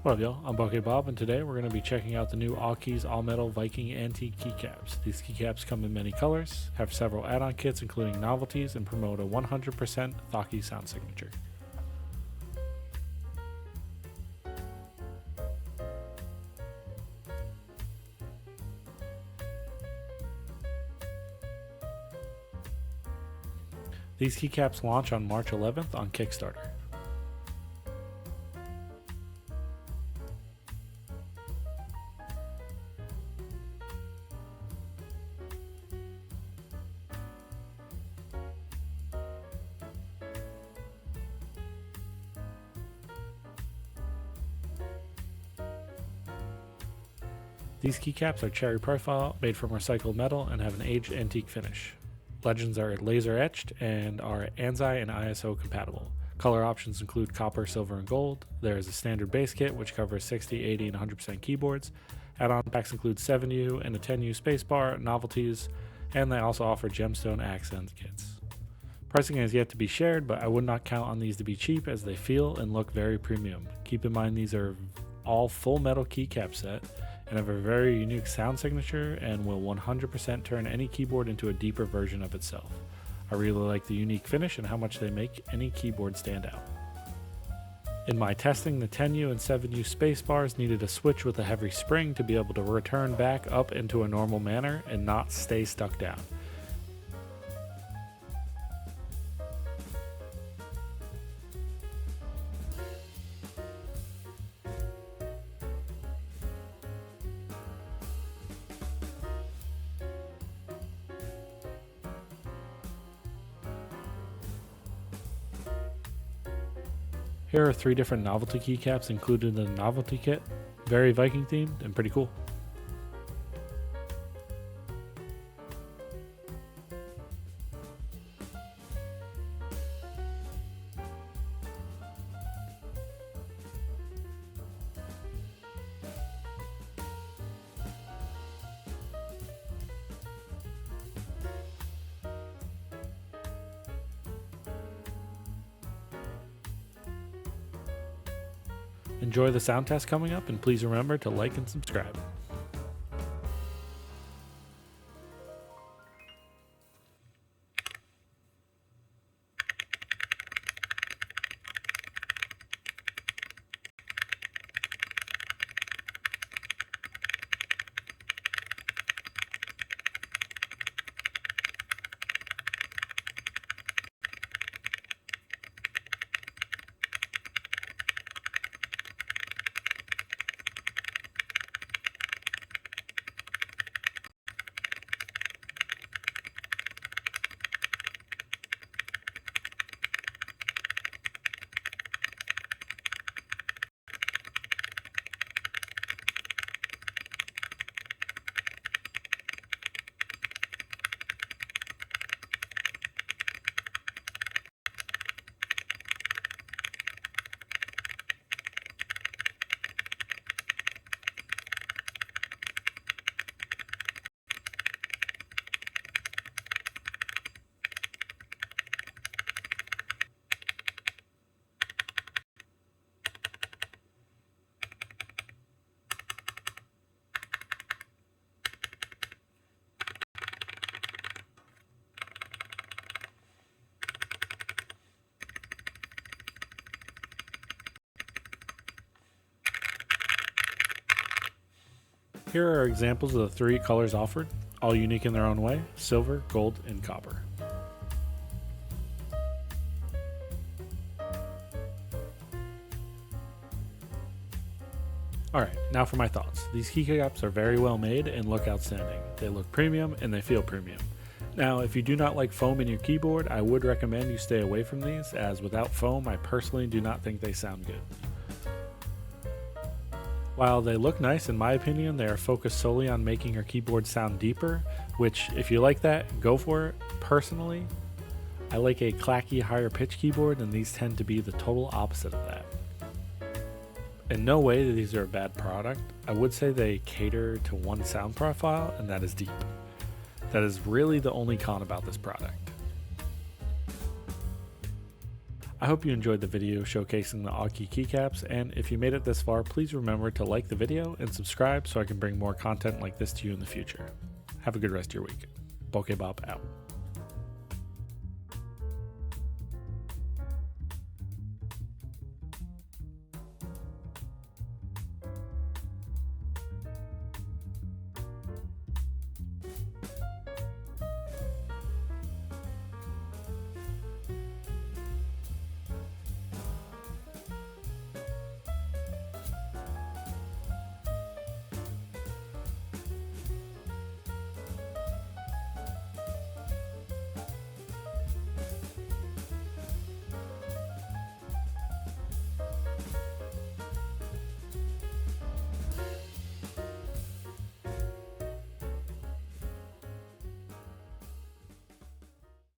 What up, y'all? I'm Bucket Bob, and today we're going to be checking out the new Awekeys All-Metal Viking Antique Keycaps. These keycaps come in many colors, have several add-on kits including novelties, and promote a 100% Thocky sound signature. These keycaps launch on March 11th on Kickstarter. These keycaps are cherry profile, made from recycled metal, and have an aged antique finish. Legends are laser etched and are ANSI and ISO compatible. Color options include copper, silver, and gold. There is a standard base kit which covers 60, 80, and 100% keyboards. Add-on packs include 7U and a 10U spacebar, novelties, and they also offer gemstone accent kits. Pricing is yet to be shared, but I would not count on these to be cheap as they feel and look very premium. Keep in mind these are all full metal keycap set and have a very unique sound signature and will 100% turn any keyboard into a deeper version of itself. I really like the unique finish and how much they make any keyboard stand out. In my testing, the 10U and 7U spacebars needed a switch with a heavy spring to be able to return back up into a normal manner and not stay stuck down. Here are 3 different novelty keycaps included in the novelty kit. Very Viking themed and pretty cool. Enjoy the sound test coming up, and please remember to like and subscribe. Here are examples of the 3 colors offered, all unique in their own way: silver, gold, and copper. Alright, now for my thoughts. These keycaps are very well made and look outstanding. They look premium and they feel premium. Now, if you do not like foam in your keyboard, I would recommend you stay away from these, as without foam, I personally do not think they sound good. While they look nice, in my opinion, they are focused solely on making your keyboard sound deeper, which, if you like that, go for it. Personally, I like a clacky, higher pitch keyboard, and these tend to be the total opposite of that. In no way that these are a bad product. I would say they cater to one sound profile, and that is deep. That is really the only con about this product. I hope you enjoyed the video showcasing the Awekeys keycaps, and if you made it this far, please remember to like the video and subscribe so I can bring more content like this to you in the future. Have a good rest of your week. Pokebop out.